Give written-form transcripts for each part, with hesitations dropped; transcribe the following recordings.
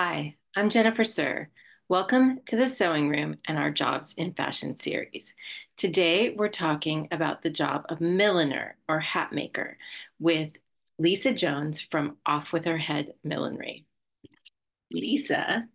Hi, I'm Jennifer Sir. Welcome to the Sewing Room and our Jobs in Fashion series. Today, we're talking about the job of milliner or hat maker with Lisa Jones from Off with Her Head Millinery. Lisa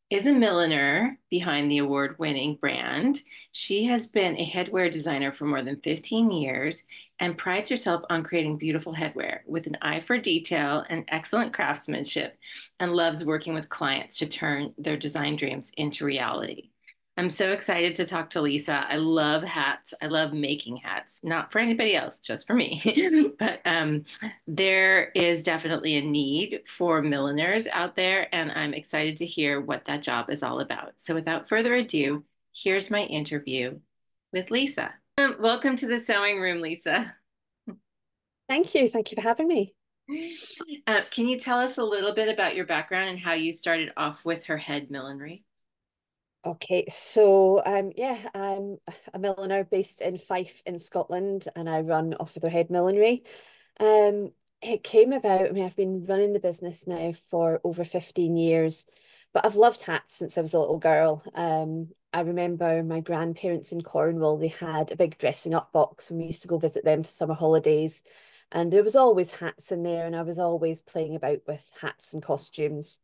is a milliner behind the award-winning brand. She has been a headwear designer for more than 15 years and prides herself on creating beautiful headwear with an eye for detail and excellent craftsmanship, and loves working with clients to turn their design dreams into reality. I'm so excited to talk to Lisa. I love hats. I love making hats, not for anybody else, just for me. But there is definitely a need for milliners out there, and I'm excited to hear what that job is all about. So, without further ado, here's my interview with Lisa. Welcome to the sewing room, Lisa. Thank you. Thank you for having me. Can you tell us a little bit about your background and how you started off with Her Head Millinery? Okay, so yeah, I'm a milliner based in Fife in Scotland, and I run Off with Her Head Millinery. It came about, I mean, I've been running the business now for over 15 years, but I've loved hats since I was a little girl. I remember my grandparents in Cornwall, they had a big dressing up box when we used to go visit them for summer holidays, and there was always hats in there, and I was always playing about with hats and costumes.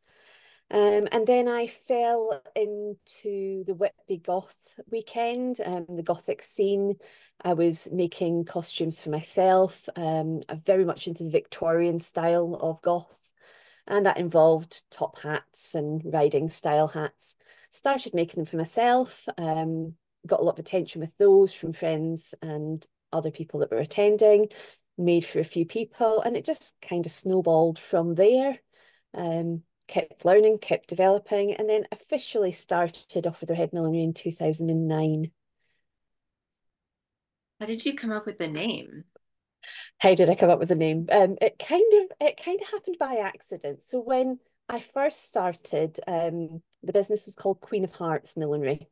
And then I fell into the Whitby Goth weekend, the Gothic scene. I was making costumes for myself. I'm very much into the Victorian style of goth, and that involved top hats and riding style hats. Started making them for myself. Got a lot of attention with those from friends and other people that were attending. Made for a few people, and it just kind of snowballed from there. Kept learning, kept developing, and then officially started Off with Her Head Millinery in 2009. How did you come up with the name? How did I come up with the name? It kind of happened by accident. So when I first started, the business was called Queen of Hearts Millinery.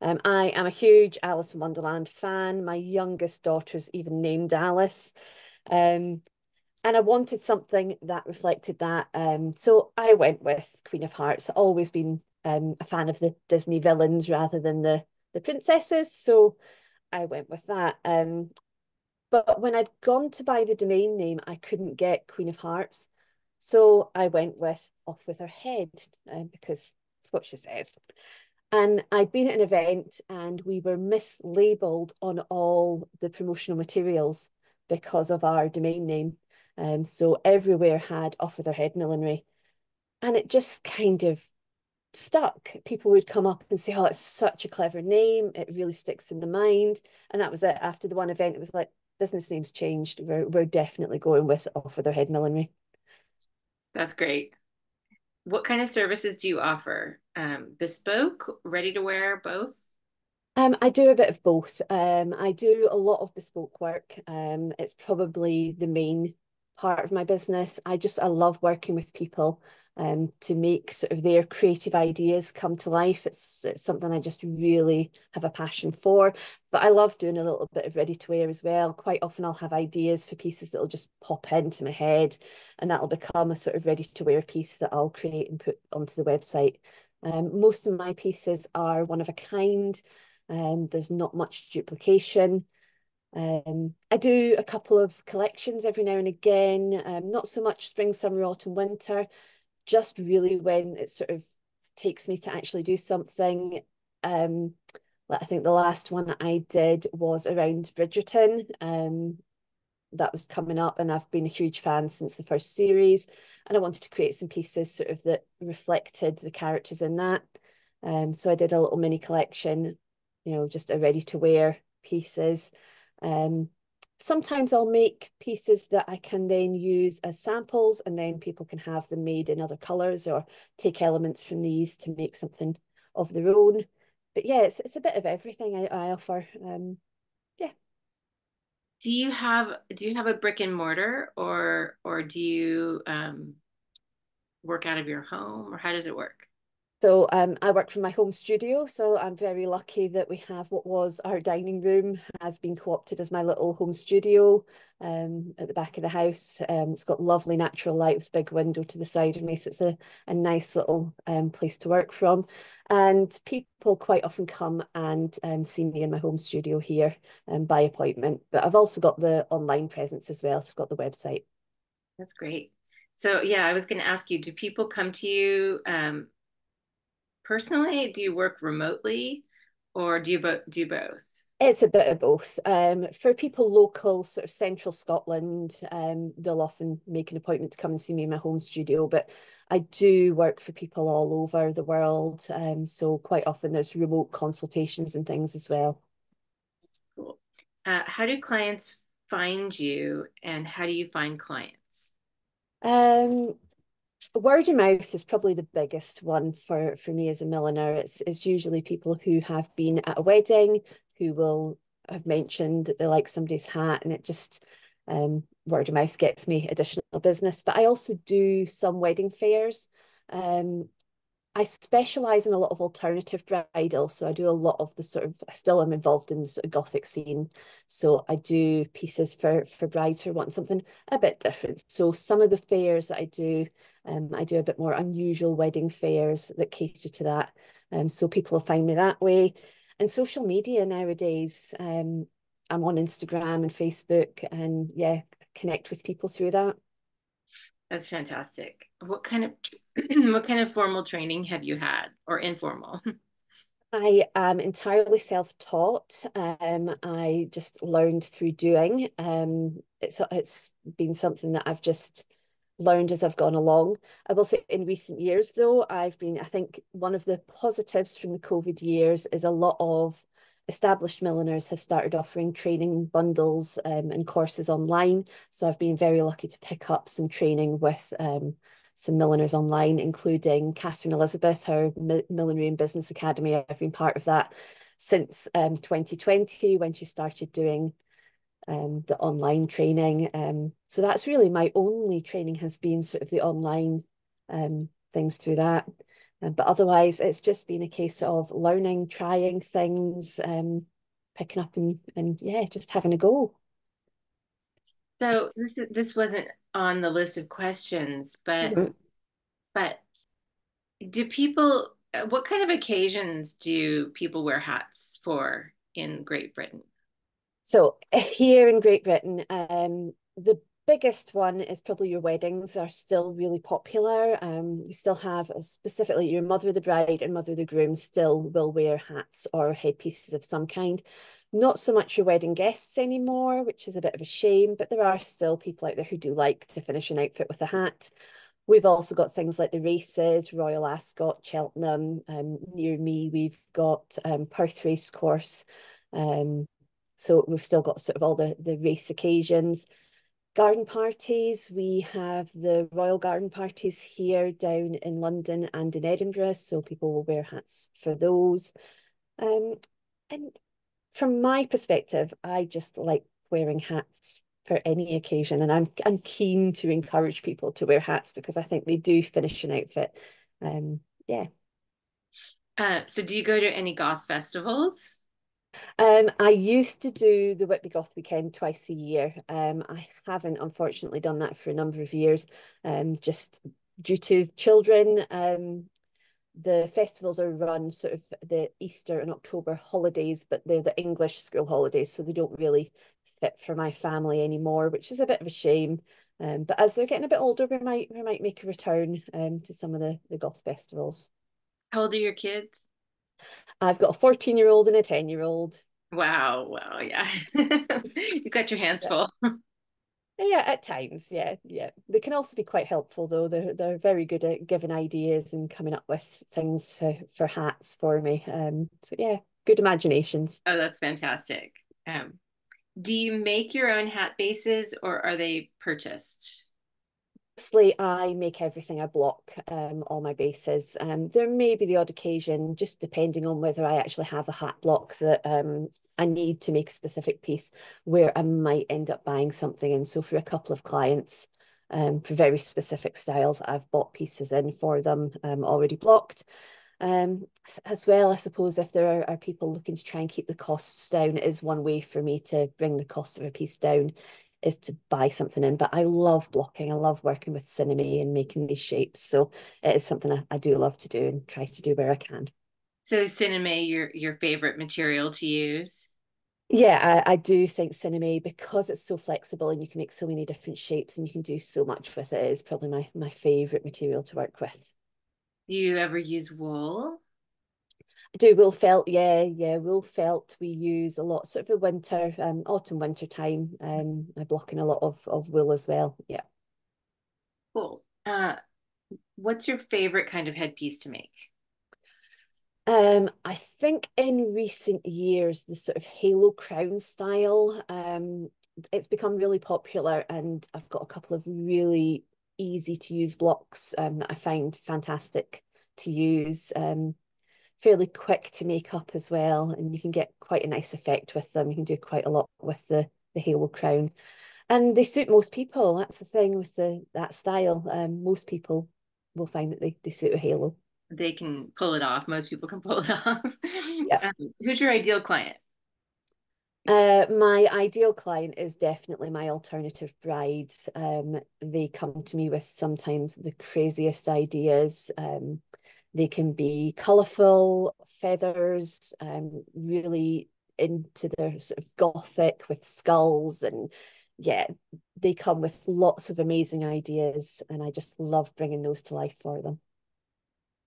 I am a huge Alice in Wonderland fan. My youngest daughter's even named Alice. Um, and I wanted something that reflected that. So I went with Queen of Hearts. I've always been a fan of the Disney villains rather than the princesses. So I went with that. But when I'd gone to buy the domain name, I couldn't get Queen of Hearts. So I went with Off with Her Head because it's what she says. And I'd been at an event and we were mislabeled on all the promotional materials because of our domain name. So everywhere had Off with Her Head Millinery. And it just kind of stuck. People would come up and say, "Oh, it's such a clever name. It really sticks in the mind." And that was it. After the one event, it was like, business names changed. We're definitely going with Off with Her Head Millinery. That's great. What kind of services do you offer? Bespoke, ready to wear, both? I do a bit of both. I do a lot of bespoke work. It's probably the main part of my business. I love working with people to make sort of their creative ideas come to life. It's something I just really have a passion for. But I love doing a little bit of ready to wear as well. Quite often I'll have ideas for pieces that'll just pop into my head, and that'll become a sort of ready to wear piece that I'll create and put onto the website. Most of my pieces are one of a kind. There's not much duplication. I do a couple of collections every now and again, not so much spring, summer, autumn, winter, just really when it sort of takes me to actually do something. Um, I think the last one I did was around Bridgerton. That was coming up, and I've been a huge fan since the first series. And I wanted to create some pieces sort of that reflected the characters in that. So I did a little mini collection, just a ready to wear pieces. Um, Sometimes I'll make pieces that I can then use as samples, and then people can have them made in other colors or take elements from these to make something of their own. But yeah, it's a bit of everything I offer. Yeah. Do you have a brick and mortar, or do you work out of your home, or how does it work? I work from my home studio, so I'm very lucky that we have what was our dining room has been co-opted as my little home studio at the back of the house. It's got lovely natural light with a big window to the side of me, so it's a nice little place to work from. And people quite often come and see me in my home studio here by appointment. But I've also got the online presence as well, so I've got the website. That's great. So yeah, I was going to ask you, do people come to you personally? Do you work remotely or do both? It's a bit of both. For people local, sort of central Scotland, they'll often make an appointment to come and see me in my home studio. But I do work for people all over the world. So quite often there's remote consultations and things as well. Cool. How do clients find you and how do you find clients? Um, Word of mouth is probably the biggest one for me as a milliner. It's usually people who have been at a wedding who will have mentioned that they like somebody's hat, and it just word of mouth gets me additional business. But I also do some wedding fairs. Um, I specialize in a lot of alternative bridal. So I do a lot of the sort of, I still am involved in the sort of gothic scene. So I do pieces for brides who want something a bit different. So some of the fairs that I do a bit more unusual wedding fairs that cater to that. So people will find me that way. And social media nowadays, I'm on Instagram and Facebook and yeah, connect with people through that. That's fantastic. What kind of what kind of formal training have you had or informal? I am entirely self-taught. I just learned through doing. It's been something that I've just learned as I've gone along. I will say in recent years, though, I think one of the positives from the COVID years is a lot of established milliners have started offering training bundles and courses online. So I've been very lucky to pick up some training with some milliners online, including Catherine Elizabeth, her Millinery and Business Academy. I've been part of that since 2020 when she started doing the online training. So that's really my only training has been sort of the online things through that. But otherwise, it's just been a case of learning, trying things, picking up and yeah, just having a go. So this wasn't on the list of questions, Mhm. but do people what kind of occasions do people wear hats for in Great Britain? So here in Great Britain, the biggest one is probably your weddings are still really popular. You still have specifically your mother of the bride and mother of the groom still will wear hats or headpieces of some kind. Not so much your wedding guests anymore, which is a bit of a shame, but there are still people out there who do like to finish an outfit with a hat. We've also got things like the races, Royal Ascot, Cheltenham. Near me, we've got Perth Race Course. Um, so we've still got sort of all the race occasions. Garden parties, we have the Royal Garden parties here down in London and in Edinburgh. So people will wear hats for those. Um, and from my perspective, I just like wearing hats for any occasion, and I'm keen to encourage people to wear hats because I think they do finish an outfit. Yeah. So do you go to any goth festivals? I used to do the Whitby Goth weekend twice a year. I haven't unfortunately done that for a number of years, just due to children. The festivals are run sort of the Easter and October holidays, but they're the English school holidays, so they don't really fit for my family anymore, which is a bit of a shame. But as they're getting a bit older, we might make a return to some of the goth festivals. How old are your kids? I've got a 14-year-old and a 10-year-old. Wow, wow, yeah. You got your hands Yeah. full. Yeah, at times, yeah, yeah. They can also be quite helpful though. They're very good at giving ideas and coming up with things for hats for me. So yeah, good imaginations. Oh, that's fantastic. Do you make your own hat bases or are they purchased? Mostly I make everything I block, all my bases. There may be the odd occasion, just depending on whether I actually have a hat block that I need to make a specific piece where I might end up buying something. And so for a couple of clients, for very specific styles, I've bought pieces in for them already blocked. As well, I suppose if there are people looking to try and keep the costs down, it is one way for me to bring the cost of a piece down is to buy something in. But I love blocking. I love working with cinema and making these shapes. So it is something I do love to do and try to do where I can. So cinema, your favorite material to use? Yeah, I do think cinema, because it's so flexible and you can make so many different shapes and you can do so much with it, is probably my favorite material to work with. Do you ever use wool? I do wool felt, yeah, yeah, wool felt we use a lot, sort of the winter, autumn, winter time. I block in a lot of wool as well. Yeah. Cool. What's your favorite kind of headpiece to make? I think in recent years, the sort of halo crown style, it's become really popular, and I've got a couple of really easy to use blocks that I find fantastic to use. Fairly quick to make up as well, and you can get quite a nice effect with them. You can do quite a lot with the halo crown, and they suit most people. That's the thing with the that style. Most people will find that they suit a halo. They can pull it off. Most people can pull it off. Yeah. Who's your ideal client? My ideal client is definitely my alternative brides. They come to me with sometimes the craziest ideas. They can be colourful, feathers, really into their sort of gothic with skulls, and yeah, they come with lots of amazing ideas, and I just love bringing those to life for them.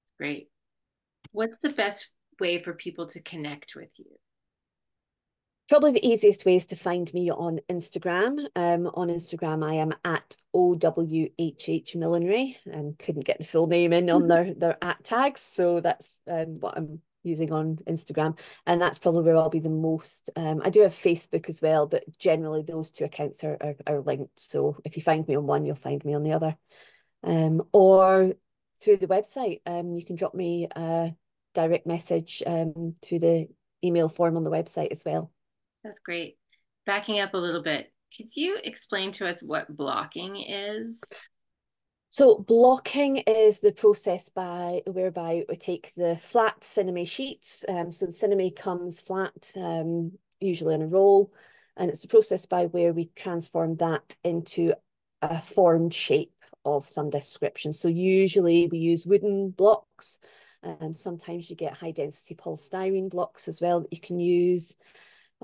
It's great. What's the best way for people to connect with you? Probably the easiest way is to find me on Instagram. On Instagram, I am at OWHH Millinery. Couldn't get the full name in on their at tags, so that's what I'm using on Instagram, and that's probably where I'll be the most. I do have Facebook as well, but generally those two accounts are linked. So if you find me on one, you'll find me on the other. Or through the website, you can drop me a direct message through the email form on the website as well. That's great. Backing up a little bit, could you explain to us what blocking is? So blocking is the process by whereby we take the flat cinema sheets. So the cinema comes flat, usually on a roll, and it's the process by where we transform that into a formed shape of some description. So usually we use wooden blocks. Sometimes you get high density polystyrene blocks as well that you can use.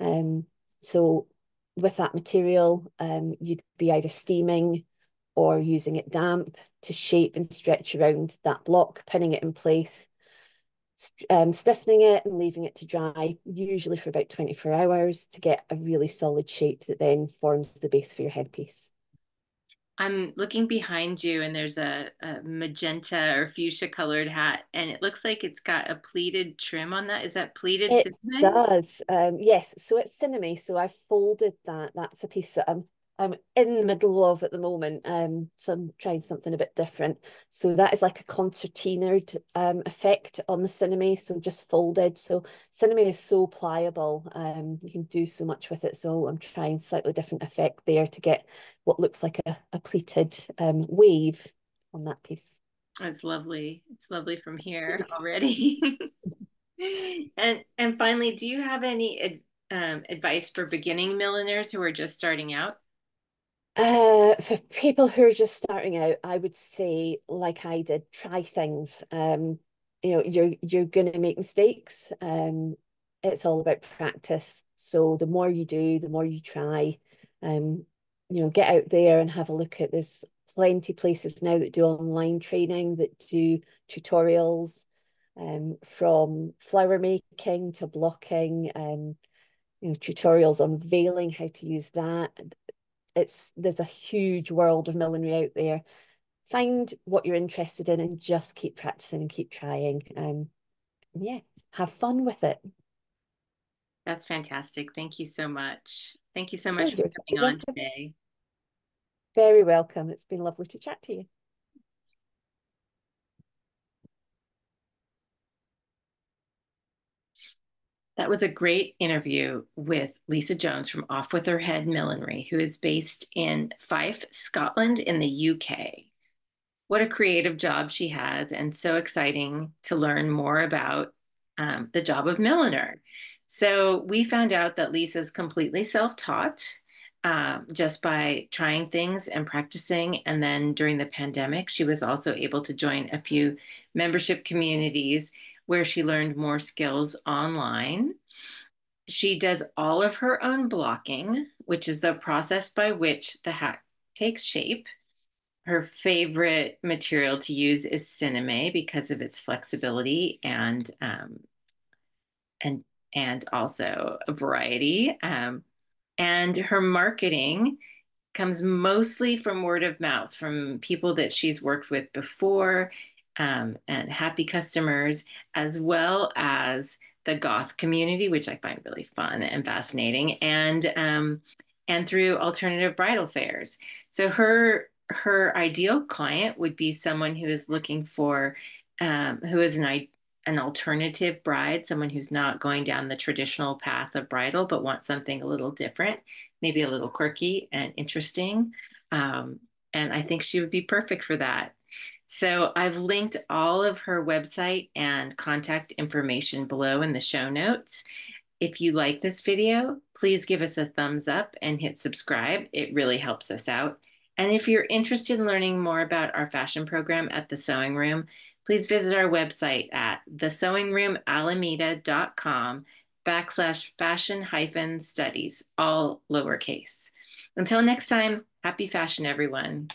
Um, so with that material, you'd be either steaming or using it damp to shape and stretch around that block, pinning it in place, stiffening it and leaving it to dry, usually for about 24 hours to get a really solid shape that then forms the base for your headpiece. I'm looking behind you and there's a magenta or fuchsia colored hat, and it looks like it's got a pleated trim on that. Is that pleated It cinnamon? does. Yes. So it's cinema. So I folded that. That's a piece that I'm in the middle of at the moment. So I'm trying something a bit different. So that is like a concertinaed effect on the cinema. So just folded. So cinema is so pliable. You can do so much with it. So I'm trying slightly different effect there to get what looks like a pleated wave on that piece. It's lovely. It's lovely from here already. And finally, do you have any advice for beginning milliners who are just starting out? For people who are just starting out, I would say, like I did, try things. You're gonna make mistakes. It's all about practice. So the more you do, the more you try. Um, get out there and have a look at. There's plenty places now that do online training, that do tutorials, from flower making to blocking. Tutorials on veiling, how to use that. There's a huge world of millinery out there. Find what you're interested in and just keep practicing and keep trying. Yeah, have fun with it. That's fantastic. Thank you so much. Thank you so Oh, much for you're coming very on welcome. today. Very welcome. It's been lovely to chat to you. That was a great interview with LisaJones from Off with Her Head Millinery, who is based in Fife, Scotland, in the UK. what a creative job she has, and so exciting to learn more about the job of milliner. So we found out that Lisa's completely self-taught, just by trying things and practicing. And then during the pandemic, she was also able to join a few membership communities where she learned more skills online. She does all of her own blocking, which is the process by which the hat takes shape. Her favorite material to use is cineme because of its flexibility and and also a variety. And her marketing comes mostly from word of mouth, from people that she's worked with before, and happy customers, as well as the goth community, which I find really fun and fascinating, and through alternative bridal fairs. So her ideal client would be someone who is looking for who is an alternative bride, someone who's not going down the traditional path of bridal, but wants something a little different, maybe a little quirky and interesting. Um, and I think she would be perfect for that. So I've linked all of her website and contact information below in the show notes. If you like this video, please give us a thumbs up and hit subscribe. It really helps us out. And if you're interested in learning more about our fashion program at the Sewing Room, please visit our website at thesewingroomalameda.com/fashion-studies, all lowercase. Until next time, happy fashion, everyone.